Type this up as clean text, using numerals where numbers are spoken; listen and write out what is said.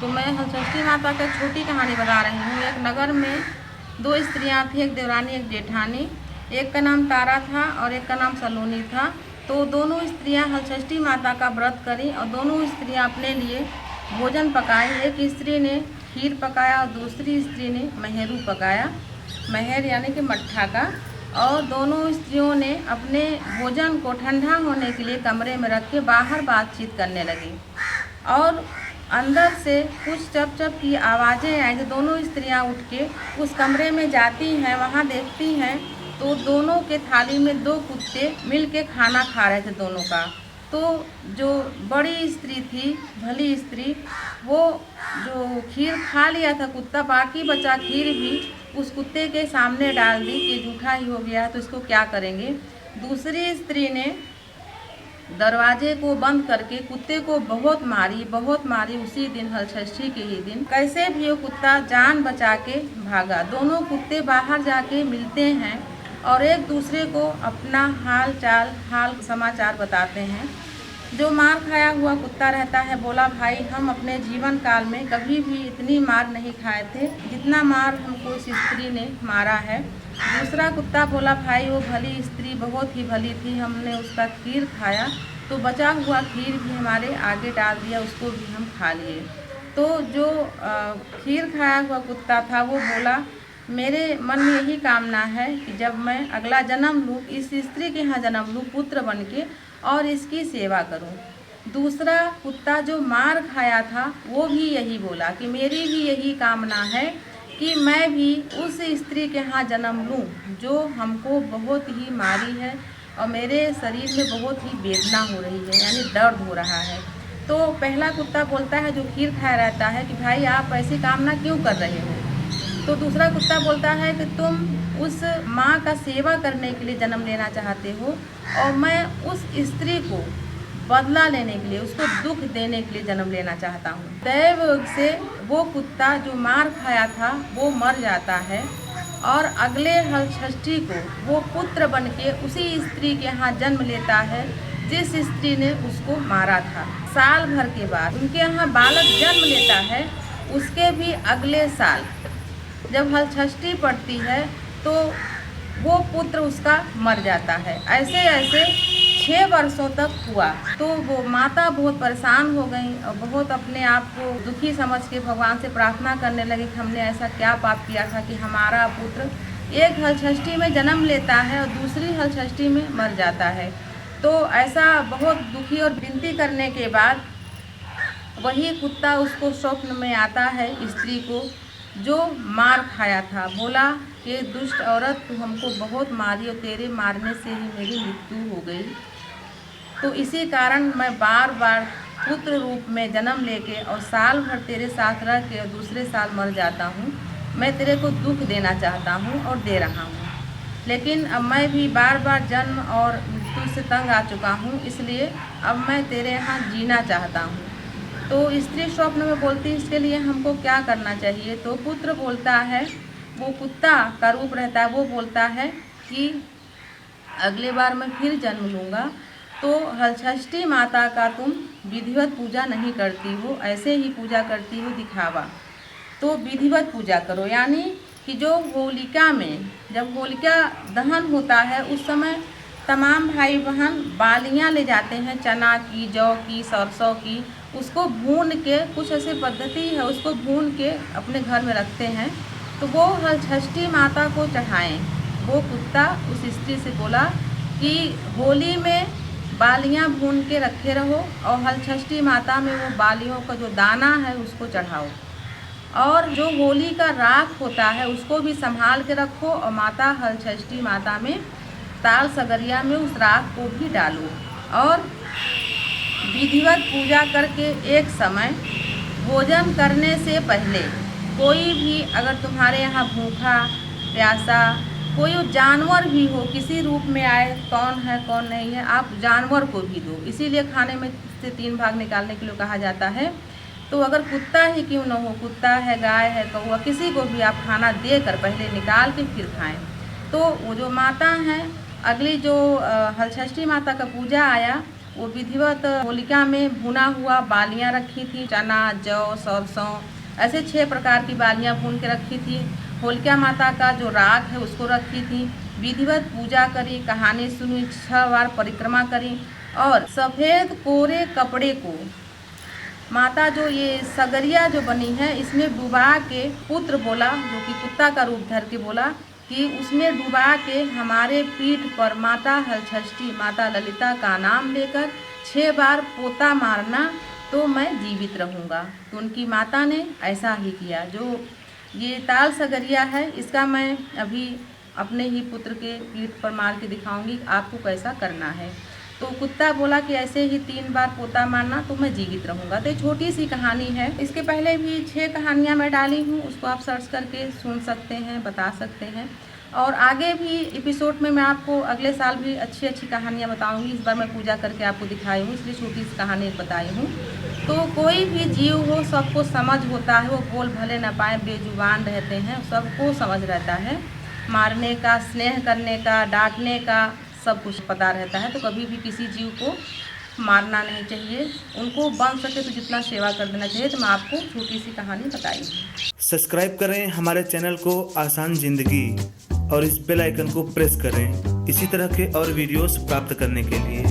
तो मैं हलषष्ठी माता का छोटी कहानी बता रही हूँ। एक नगर में दो स्त्रियाँ थी, एक देवरानी एक जेठानी। एक का नाम तारा था और एक का नाम सलोनी था। तो दोनों स्त्रियाँ हलषष्ठी माता का व्रत करी और दोनों स्त्रियाँ अपने लिए भोजन पकाई। एक स्त्री ने खीर पकाया और दूसरी स्त्री ने महरू पकाया, महेर यानी कि मट्ठा का। और दोनों स्त्रियों ने अपने भोजन को ठंडा होने के लिए कमरे में रख के बाहर बातचीत करने लगी और अंदर से कुछ चप चप की आवाज़ें आई। तो दोनों स्त्रियां उठ के उस कमरे में जाती हैं, वहां देखती हैं तो दोनों के थाली में दो कुत्ते मिल के खाना खा रहे थे दोनों का। तो जो बड़ी स्त्री थी, भली स्त्री, वो जो खीर खा लिया था कुत्ता, बाकी बचा खीर भी उस कुत्ते के सामने डाल दी कि जूठा ही हो गया तो इसको क्या करेंगे। दूसरी स्त्री ने दरवाजे को बंद करके कुत्ते को बहुत मारी उसी दिन, हलषष्ठी के ही दिन। कैसे भी वो कुत्ता जान बचा के भागा। दोनों कुत्ते बाहर जाके मिलते हैं और एक दूसरे को अपना हाल समाचार बताते हैं। जो मार खाया हुआ कुत्ता रहता है बोला, भाई हम अपने जीवन काल में कभी भी इतनी मार नहीं खाए थे जितना मार हमको इस स्त्री ने मारा है। दूसरा कुत्ता बोला, भाई वो भली स्त्री बहुत ही भली थी, हमने उसका खीर खाया तो बचा हुआ खीर भी हमारे आगे डाल दिया, उसको भी हम खा लिए। तो जो खीर खाया हुआ कुत्ता था वो बोला, मेरे मन में यही कामना है कि जब मैं अगला जन्म लूँ, इस स्त्री के यहाँ जन्म लूँ पुत्र बन के और इसकी सेवा करूं। दूसरा कुत्ता जो मार खाया था वो भी यही बोला कि मेरी भी यही कामना है कि मैं भी उस स्त्री के यहाँ जन्म लूं जो हमको बहुत ही मारी है और मेरे शरीर में बहुत ही वेदना हो रही है, यानी दर्द हो रहा है। तो पहला कुत्ता बोलता है जो खीर खाया रहता है कि भाई आप ऐसी कामना क्यों कर रहे हो। तो दूसरा कुत्ता बोलता है कि तुम उस माँ का सेवा करने के लिए जन्म लेना चाहते हो और मैं उस स्त्री को बदला लेने के लिए, उसको दुख देने के लिए जन्म लेना चाहता हूँ। दैव से वो कुत्ता जो मार खाया था वो मर जाता है और अगले हलषष्ठी को वो पुत्र बन के उसी स्त्री के यहाँ जन्म लेता है जिस स्त्री ने उसको मारा था। साल भर के बाद उनके यहाँ बालक जन्म लेता है। उसके भी अगले साल जब हलषष्ठी पड़ती है तो वो पुत्र उसका मर जाता है। ऐसे ऐसे 6 वर्षों तक हुआ। तो वो माता बहुत परेशान हो गई और बहुत अपने आप को दुखी समझ के भगवान से प्रार्थना करने लगी कि हमने ऐसा क्या पाप किया था कि हमारा पुत्र एक हलषष्ठी में जन्म लेता है और दूसरी हलषष्ठी में मर जाता है। तो ऐसा बहुत दुखी और विनती करने के बाद वही कुत्ता उसको स्वप्न में आता है, स्त्री को जो मार खाया था। बोला कि दुष्ट औरत, तू हमको बहुत मारी और तेरे मारने से ही मेरी मृत्यु हो गई। तो इसी कारण मैं बार बार पुत्र रूप में जन्म लेके और साल भर तेरे साथ रह के और दूसरे साल मर जाता हूँ। मैं तेरे को दुख देना चाहता हूँ और दे रहा हूँ, लेकिन अब मैं भी बार बार जन्म और मृत्यु से तंग आ चुका हूँ, इसलिए अब मैं तेरे यहाँ जीना चाहता हूँ। तो स्त्री स्वप्न में बोलती, इसके लिए हमको क्या करना चाहिए। तो पुत्र बोलता है, वो कुत्ता का रूप रहता है, वो बोलता है कि अगले बार मैं फिर जन्म लूँगा तो हलषष्ठी माता का तुम विधिवत पूजा नहीं करती हो, ऐसे ही पूजा करती हो दिखावा। तो विधिवत पूजा करो, यानी कि जो होलिका में जब होलिका दहन होता है उस समय तमाम भाई बहन बालियाँ ले जाते हैं, चना की, जौ की, सरसों की, उसको भून के, कुछ ऐसी पद्धति है, उसको भून के अपने घर में रखते हैं तो वो हलषष्ठी माता को चढ़ाएं। वो कुत्ता उस स्त्री से बोला कि होली में बालियाँ भून के रखे रहो और हलषष्ठी माता में वो बालियों का जो दाना है उसको चढ़ाओ और जो होली का राख होता है उसको भी संभाल के रखो और माता हलषष्ठी माता में ताल सगरिया में उस राख को भी डालो। और विधिवत पूजा करके एक समय भोजन करने से पहले कोई भी अगर तुम्हारे यहाँ भूखा प्यासा कोई जानवर भी हो, किसी रूप में आए, कौन है कौन नहीं है, आप जानवर को भी दो। इसीलिए खाने में से 3 भाग निकालने के लिए कहा जाता है। तो अगर कुत्ता ही क्यों न हो, कुत्ता है, गाय है, कौवा, किसी को भी आप खाना देकर पहले निकाल के फिर खाएं। तो वो जो माता हैं, अगली जो हलषष्ठी माता का पूजा आया वो विधिवत होलिका में भुना हुआ बालियाँ रखी थी, चना, जौ, सरसों, ऐसे 6 प्रकार की बालियाँ भून के रखी थी। होलिका माता का जो राग है उसको रखी थी। विधिवत पूजा करी, कहानी सुनी, 6 बार परिक्रमा करी और सफ़ेद कोरे कपड़े को माता जो ये सगरिया जो बनी है इसमें डुबा के पुत्र बोला, जो कि कुत्ता का रूप धर के बोला कि उसमें डुबा के हमारे पीठ पर माता हलषष्ठी, माता ललिता का नाम लेकर 6 बार पोता मारना तो मैं जीवित रहूँगा। तो उनकी माता ने ऐसा ही किया। जो ये ताल सगरिया है इसका मैं अभी अपने ही पुत्र के पीठ पर मार के दिखाऊंगी आपको कैसा करना है। तो कुत्ता बोला कि ऐसे ही 3 बार पोता मारना तो मैं जीवित रहूँगा। तो छोटी सी कहानी है। इसके पहले भी 6 कहानियाँ मैं डाली हूँ, उसको आप सर्च करके सुन सकते हैं, बता सकते हैं। और आगे भी एपिसोड में मैं आपको अगले साल भी अच्छी अच्छी कहानियाँ बताऊँगी। इस बार मैं पूजा करके आपको दिखाई हूँ, इसलिए छोटी सी कहानी बताई हूँ। तो कोई भी जीव हो सबको समझ होता है, वो बोल भले न पाए, बेजुबान रहते हैं, सबको समझ रहता है। मारने का, स्नेह करने का, डांटने का सब कुछ पता रहता है। तो कभी भी किसी जीव को मारना नहीं चाहिए, उनको बन सके तो जितना सेवा कर देना चाहिए। तो मैं आपको छोटी सी कहानी बताई हूँ। सब्सक्राइब करें हमारे चैनल को आसान जिंदगी और इस बेल आइकन को प्रेस करें इसी तरह के और वीडियोस प्राप्त करने के लिए।